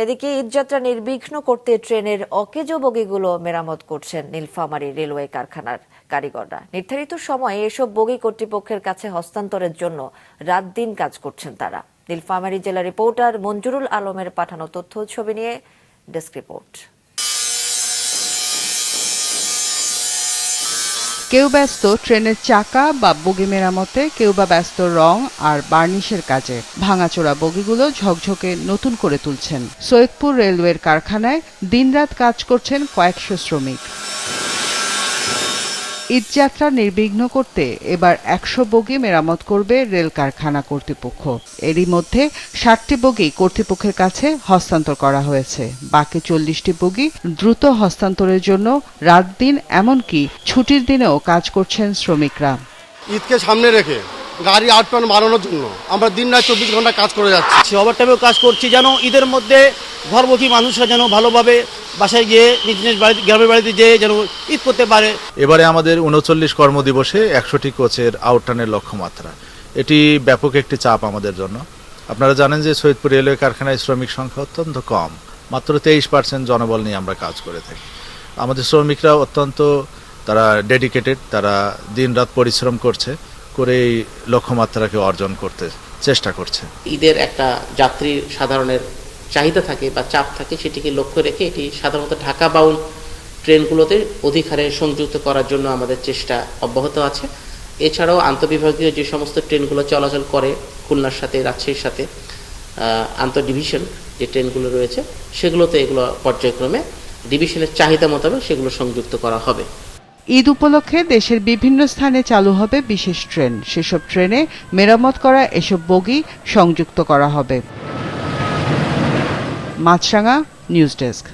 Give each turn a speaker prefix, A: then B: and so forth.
A: এদিকে ঈদযাত্রা নির্বিঘ্ন করতে ট্রেনের অকেজো বগিগুলো মেরামত করছেন নীলফামারী রেলওয়ে কারখানার কারিগররা। নির্ধারিত সময়ে এসব বগি কর্তৃপক্ষের কাছে হস্তান্তরের জন্য রাত দিন কাজ করছেন তারা। নীলফামারী জেলা রিপোর্টার মঞ্জুরুল আলমের পাঠানো তথ্য ছবি নিয়ে ডেস্ক রিপোর্ট।
B: কেউ ব্যস্ত ট্রেনের চাকা বা বগি মেরামতে, কেউ বা ব্যস্ত রং আর বার্নিশের কাজে। ভাঙাচোরা বগিগুলো ঝকঝকে নতুন করে তুলছেন। সৈয়দপুর রেলওয়ের কারখানায় দিনরাত কাজ করছেন কয়েকশো শ্রমিক। ঈদযাত্রা নির্বিঘ্ন করতে এবার ১০০ বগি মেরামত করবে রেল কারখানা কর্তৃপক্ষ। এরই মধ্যে ৬০টি বগি কর্তৃপক্ষের কাছে হস্তান্তর করা হয়েছে। বাকি ৪০টি বগি দ্রুত হস্তান্তরের জন্য রাত দিন এমনকি ছুটির দিনেও কাজ করছেন শ্রমিকরা।
C: ঈদকে সামনে রেখে গাড়ি ৮ টন বাড়ানোর জন্য আমরা দিন রাত ২৪ ঘন্টা কাজ করে যাচ্ছি।
D: ওভারটাইমেও কাজ করছি যেন ঈদের মধ্যে ঘরমুখী মানুষরা যেন ভালোভাবে বাসায় গিয়ে নিজ নিজ বাড়িতে, গ্রামের বাড়িতে যেয়ে যেন ঈদ করতে পারে।
E: এবারে আমাদের ৩৯ কর্মদিবসে ১০০টি কোচের আউটটানের লক্ষ্যমাত্রা। এটি ব্যাপক একটি চাপ আমাদের জন্য। আপনারা জানেন যে সৈয়দপুর রেলওয়ে কারখানায় শ্রমিক সংখ্যা অত্যন্ত কম, মাত্র 23% জনবল নিয়ে আমরা কাজ করে থাকি। আমাদের শ্রমিকরা অত্যন্ত তারা ডেডিকেটেড, তারা দিনরাত পরিশ্রম করে এই লক্ষ্যমাত্রাকে অর্জন করতে চেষ্টা করছে।
F: ঈদের একটা যাত্রীর সাধারণের চাহিদা থাকে বা চাপ থাকে, সেটিকে লক্ষ্য রেখে এটি সাধারণত ঢাকা বাউল ট্রেনগুলোতে অধিক হারে সংযুক্ত করার জন্য আমাদের চেষ্টা অব্যাহত আছে। এছাড়াও আন্তঃবিভাগীয় যে সমস্ত ট্রেনগুলো চলাচল করে খুলনার সাথে, রাজশাহীর সাথে, আন্তঃডিভিশন যে ট্রেনগুলো রয়েছে সেগুলোতে এগুলো পর্যায়ক্রমে ডিভিশনের চাহিদা মোতাবেক সেগুলো সংযুক্ত করা হবে।
B: ঈদ উপলক্ষে দেশের বিভিন্ন স্থানে চালু হবে বিশেষ ট্রেন। সেসব ট্রেনে মেরামত করা এসব বগি সংযুক্ত করা হবে। মাছরাঙা নিউজ ডেস্ক।